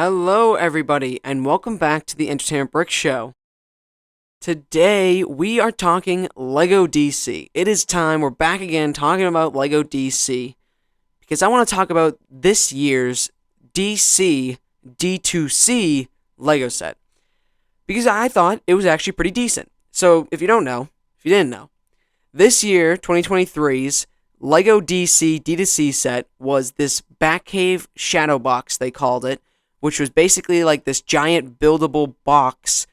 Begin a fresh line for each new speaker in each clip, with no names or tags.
Hello, everybody, and welcome back to the Entertainment Brick Show. Today, we are talking LEGO DC. It is time, we're back again talking about LEGO DC, because I want to talk about this year's DC D2C LEGO set, because I thought it was actually pretty decent. So, if you didn't know, this year, 2023's LEGO DC D2C set was this Batcave shadow box, they called it, which was basically like this giant buildable box,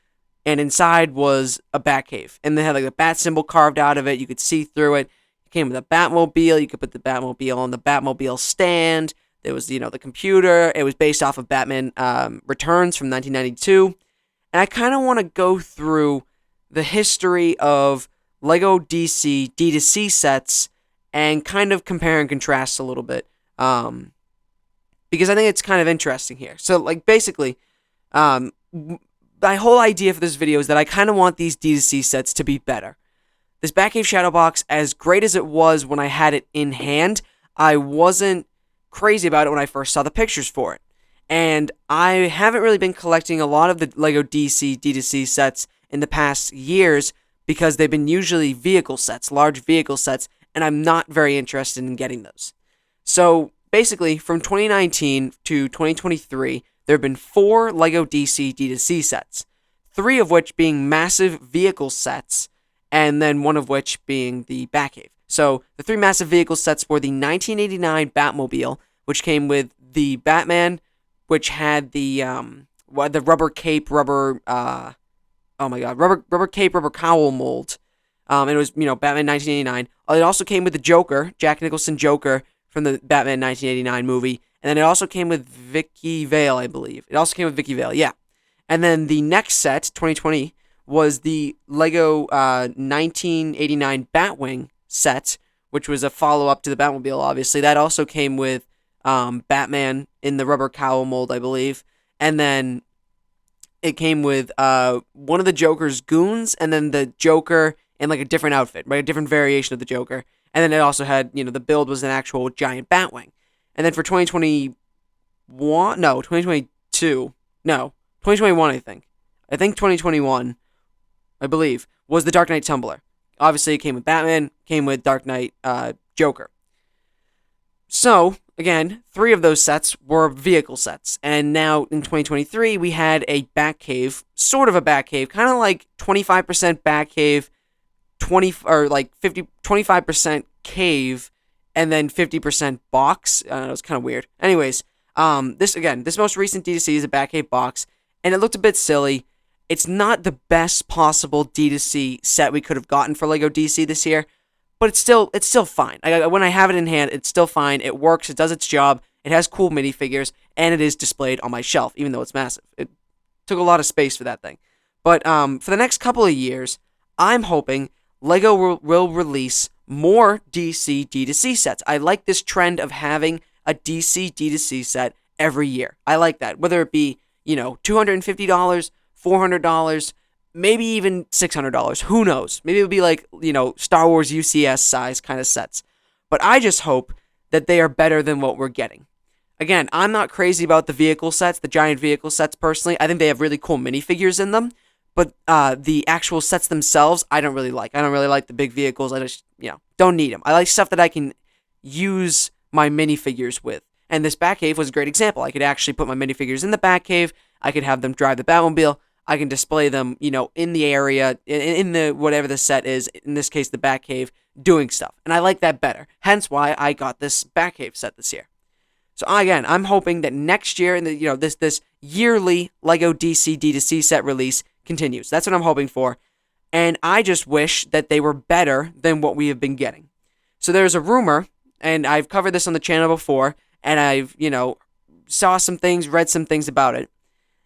and inside was a Batcave. And they had like a bat symbol carved out of it. You could see through it. It came with a Batmobile. You could put the Batmobile on the Batmobile stand. There was, the computer. It was based off of Batman Returns from 1992. And I kind of want to go through the history of LEGO DC D2C sets and kind of compare and contrast a little bit. Because I think it's kind of interesting here. So, basically, my whole idea for this video is that I kind of want these D2C sets to be better. This Batcave Shadow Box, as great as it was when I had it in hand, I wasn't crazy about it when I first saw the pictures for it. And I haven't really been collecting a lot of the LEGO DC D2C sets in the past years because they've been usually vehicle sets, large vehicle sets, and I'm not very interested in getting those. So, basically, from 2019 to 2023, there have been 4 LEGO DC D2C sets, 3 of which being massive vehicle sets, and then one of which being the Batcave. So, the 3 massive vehicle sets were the 1989 Batmobile, which came with the Batman, which had the rubber cape, rubber cape, rubber cowl mold. And it was, Batman 1989. It also came with the Joker, Jack Nicholson Joker, from the Batman 1989 movie, and then it also came with Vicky Vale, I believe. It also came with Vicky Vale, yeah. And then the next set, 2020, was the LEGO 1989 Batwing set, which was a follow-up to the Batmobile, obviously. That also came with Batman in the rubber cowl mold, I believe. And then it came with one of the Joker's goons, and then the Joker in a different outfit, right? A different variation of the Joker. And then it also had, the build was an actual giant Batwing. And then for 2021, 2021, I think 2021, I believe, was the Dark Knight Tumbler. Obviously, it came with Batman, came with Dark Knight Joker. So, again, 3 of those sets were vehicle sets. And now, in 2023, we had a Batcave, sort of a Batcave, kind of like 25% Batcave, 25% cave, and then 50% box. It was kind of weird. Anyways, this most recent D2C is a Batcave box, and it looked a bit silly. It's not the best possible D2C set we could have gotten for LEGO DC this year, but it's still fine. When I have it in hand, it's still fine. It works. It does its job. It has cool minifigures, and it is displayed on my shelf, even though it's massive. It took a lot of space for that thing. But for the next couple of years, I'm hoping LEGO will release more DC D2C sets. I like this trend of having a DC D2C set every year. I like that. Whether it be, $250, $400, maybe even $600. Who knows? Maybe it'll be like, Star Wars UCS size kind of sets. But I just hope that they are better than what we're getting. Again, I'm not crazy about the vehicle sets, the giant vehicle sets personally. I think they have really cool minifigures in them. But the actual sets themselves, I don't really like. I don't really like the big vehicles. I just, don't need them. I like stuff that I can use my minifigures with. And this Batcave was a great example. I could actually put my minifigures in the Batcave. I could have them drive the Batmobile. I can display them, in the area, in the whatever the set is, in this case, the Batcave, doing stuff. And I like that better. Hence why I got this Batcave set this year. So again, I'm hoping that next year, in the, this yearly LEGO DC D2C set release continues. That's what I'm hoping for. And I just wish that they were better than what we have been getting. So there's a rumor, and I've covered this on the channel before, and I've, saw some things, read some things about it.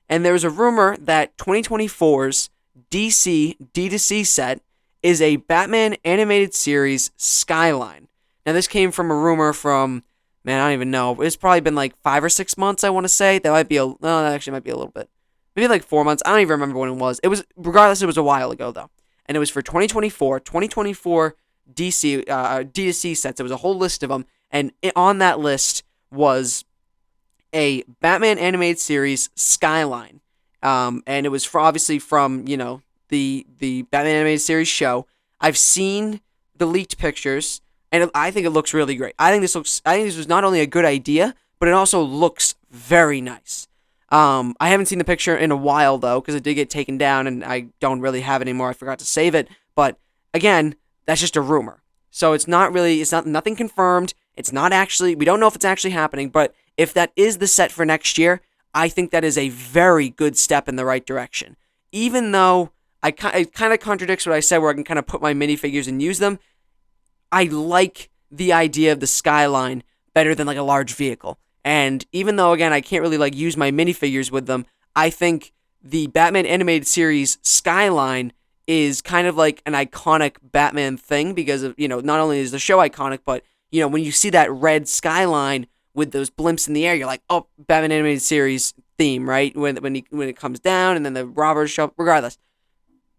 And there's a rumor that 2024's DC D2C set is a Batman animated series Skyline. Now, this came from a rumor from, I don't even know. It's probably been 5 or 6 months, I want to say. That actually might be a little bit. Maybe 4 months. I don't even remember when it was. Regardless, it was a while ago, though. And it was for 2024 DC D2C sets. It was a whole list of them. And on that list was a Batman animated series Skyline, and it was obviously from the Batman animated series show. I've seen the leaked pictures, and I think it looks really great. I think this was not only a good idea, but it also looks very nice. I haven't seen the picture in a while though, because it did get taken down, and I don't really have it anymore. I forgot to save it, but again, that's just a rumor. So it's not nothing confirmed. It's not actually, we don't know if it's actually happening, but if that is the set for next year, I think that is a very good step in the right direction. Even though it kind of contradicts what I said, where I can kind of put my minifigures and use them, I like the idea of the Skyline better than like a large vehicle. And even though, again, I can't really like use my minifigures with them, I think the Batman animated series Skyline is kind of like an iconic Batman thing because of, not only is the show iconic, but, when you see that red skyline with those blimps in the air, you're like, oh, Batman animated series theme, right? When it comes down and then the robbers show up, regardless.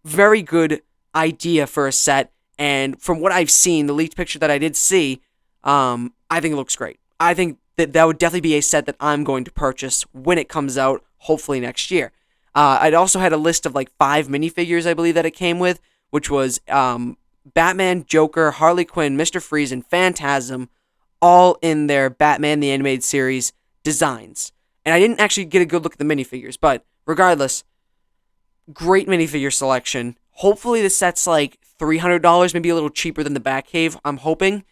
Very good idea for a set. And from what I've seen, the leaked picture that I did see, I think it looks great. I think that would definitely be a set that I'm going to purchase when it comes out, hopefully next year. I'd also had a list of like 5 minifigures, I believe, that it came with, which was Batman, Joker, Harley Quinn, Mr. Freeze, and Phantasm, all in their Batman the Animated Series designs. And I didn't actually get a good look at the minifigures, but regardless, great minifigure selection. Hopefully the set's like $300, maybe a little cheaper than the Batcave, I'm hoping,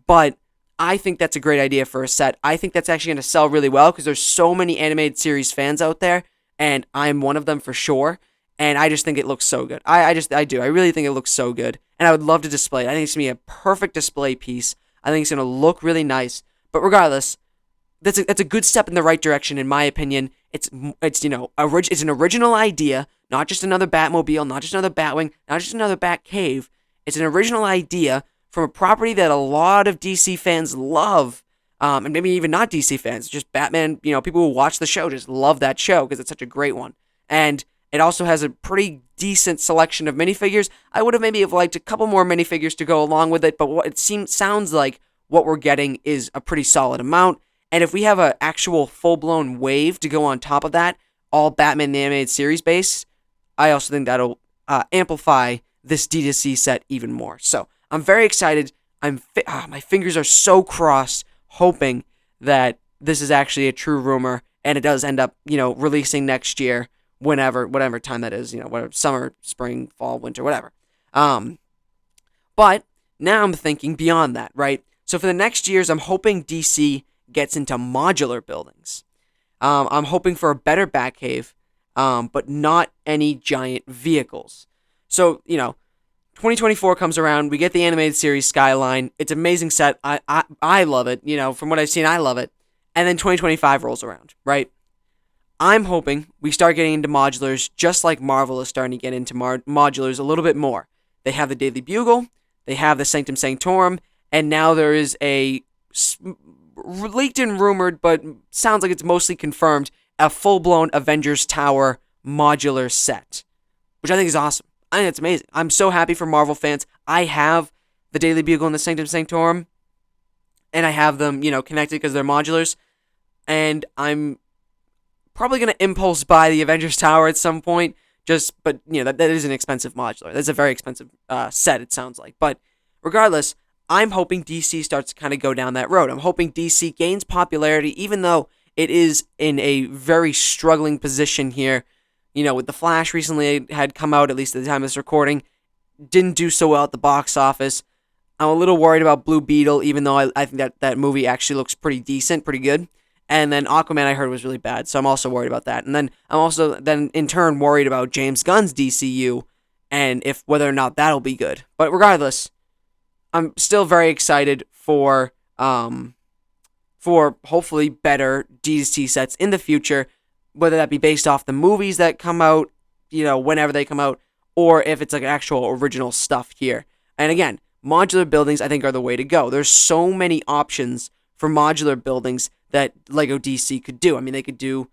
but I think that's a great idea for a set. I think that's actually going to sell really well because there's so many animated series fans out there, and I'm one of them for sure, and I just think it looks so good. I do. I really think it looks so good, and I would love to display it. I think it's going to be a perfect display piece. I think it's going to look really nice, but regardless, that's a good step in the right direction, in my opinion. It's it's an original idea, not just another Batmobile, not just another Batwing, not just another Batcave. It's an original idea from a property that a lot of DC fans love, and maybe even not DC fans, just Batman, people who watch the show just love that show because it's such a great one. And it also has a pretty decent selection of minifigures. I would have maybe liked a couple more minifigures to go along with it, but what it sounds like what we're getting is a pretty solid amount. And if we have an actual full-blown wave to go on top of that, all Batman the Animated Series base, I also think that'll amplify this D2C set even more. So I'm very excited. My fingers are so crossed, hoping that this is actually a true rumor and it does end up, releasing next year, whatever time that is, whatever, summer, spring, fall, winter, whatever. But now I'm thinking beyond that, right? So for the next years, I'm hoping DC gets into modular buildings. I'm hoping for a better Batcave, but not any giant vehicles. So, 2024 comes around, we get the animated series Skyline. It's an amazing set. I love it. From what I've seen, I love it. And then 2025 rolls around, right? I'm hoping we start getting into modulars just like Marvel is starting to get into modulars a little bit more. They have the Daily Bugle, they have the Sanctum Sanctorum, and now there is a leaked and rumored, but sounds like it's mostly confirmed, a full-blown Avengers Tower modular set, which I think is awesome. I think it's amazing. I'm so happy for Marvel fans. I have the Daily Bugle and the Sanctum Sanctorum, and I have them, connected because they're modulars, and I'm probably going to impulse buy the Avengers Tower at some point, but, that is an expensive modular. That's a very expensive set, it sounds like. But regardless, I'm hoping DC starts to kind of go down that road. I'm hoping DC gains popularity, even though it is in a very struggling position here. With The Flash recently had come out, at least at the time of this recording, didn't do so well at the box office. I'm a little worried about Blue Beetle, even though I think that movie actually looks pretty decent, pretty good. And then Aquaman I heard was really bad, so I'm also worried about that. And then I'm also in turn worried about James Gunn's DCU and whether or not that'll be good. But regardless, I'm still very excited for hopefully better DC sets in the future, whether that be based off the movies that come out, whenever they come out, or if it's like actual original stuff here. And again, modular buildings I think are the way to go. There's so many options for modular buildings that LEGO DC could do. I mean, they could do,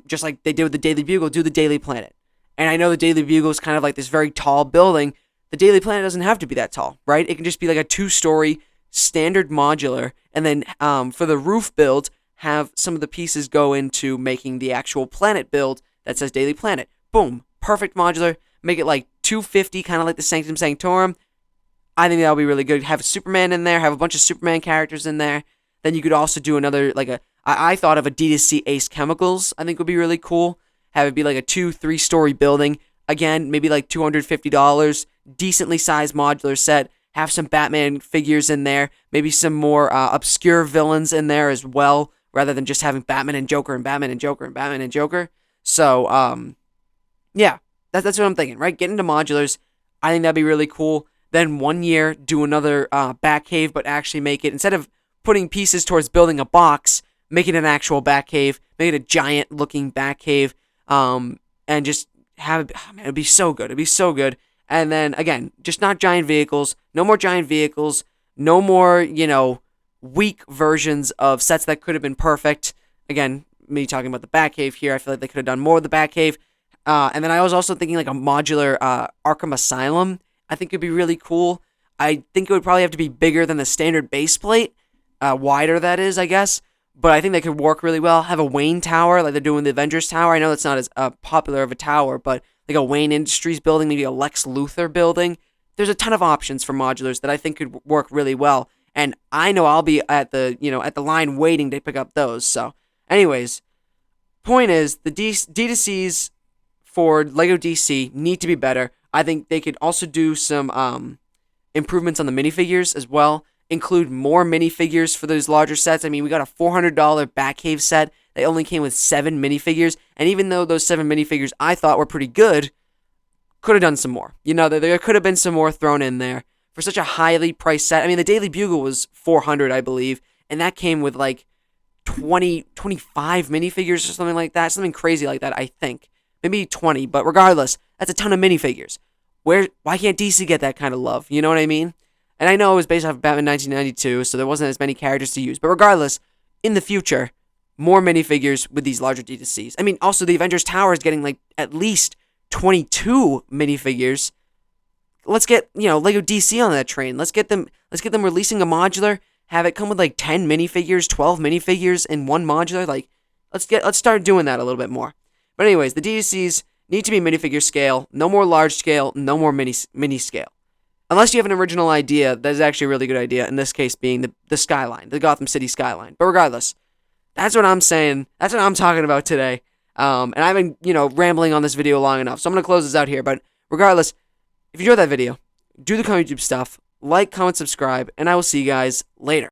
just like they did with the Daily Bugle, do the Daily Planet. And I know the Daily Bugle is kind of like this very tall building. The Daily Planet doesn't have to be that tall, right? It can just be like a 2-story standard modular, and then for the roof build, have some of the pieces go into making the actual planet build that says Daily Planet. Boom. Perfect modular. Make it like 250, kind of like the Sanctum Sanctorum. I think that'll be really good. Have Superman in there. Have a bunch of Superman characters in there. Then you could also do another, like I thought of a D2C Ace Chemicals. I think would be really cool. Have it be like a 2-3 story building. Again, maybe like $250. Decently sized modular set. Have some Batman figures in there. Maybe some more obscure villains in there as well, rather than just having Batman and Joker and Batman and Joker and Batman and Joker. So, yeah, that's what I'm thinking, right? Get into modulars. I think that'd be really cool. Then 1 year, do another Batcave, but actually make it, instead of putting pieces towards building a box, make it an actual Batcave. Make it a giant-looking Batcave, and just have it. Oh, man, it'd be so good. It'd be so good. And then, again, just not giant vehicles. No more giant vehicles. No more, weak versions of sets that could have been perfect. Again, me talking about the Batcave here. I feel like they could have done more with the Batcave. And then I was also thinking like a modular Arkham Asylum. I think it'd be really cool. I think it would probably have to be bigger than the standard base plate. Wider, that is, I guess. But I think they could work really well. Have a Wayne Tower like they're doing the Avengers Tower. I know that's not as popular of a tower, but like a Wayne Industries building, maybe a Lex Luthor building. There's a ton of options for modulars that I think could work really well. And I know I'll be at the line waiting to pick up those. So, anyways, point is the D2Cs for LEGO DC need to be better. I think they could also do some improvements on the minifigures as well. Include more minifigures for those larger sets. I mean, we got a $400 Batcave set. They only came with 7 minifigures. And even though those 7 minifigures I thought were pretty good, could have done some more. There could have been some more thrown in there. For such a highly priced set. I mean, the Daily Bugle was $400, I believe. And that came with like 25 minifigures or something like that. Something crazy like that, I think. Maybe 20. But regardless, that's a ton of minifigures. Why can't DC get that kind of love? You know what I mean? And I know it was based off of Batman 1992, so there wasn't as many characters to use. But regardless, in the future, more minifigures with these larger D2Cs. I mean, also the Avengers Tower is getting like at least 22 minifigures. Let's get, LEGO DC on that train. Let's get them releasing a modular, have it come with like 10 minifigures, 12 minifigures in one modular. Like, let's start doing that a little bit more. But anyways, the D2Cs need to be minifigure scale. No more large scale, no more mini scale. Unless you have an original idea that is actually a really good idea, in this case being the skyline, the Gotham City skyline. But regardless, that's what I'm saying. That's what I'm talking about today. And I've been, rambling on this video long enough, so I'm going to close this out here. But regardless, if you enjoyed that video, do the YouTube stuff, like, comment, subscribe, and I will see you guys later.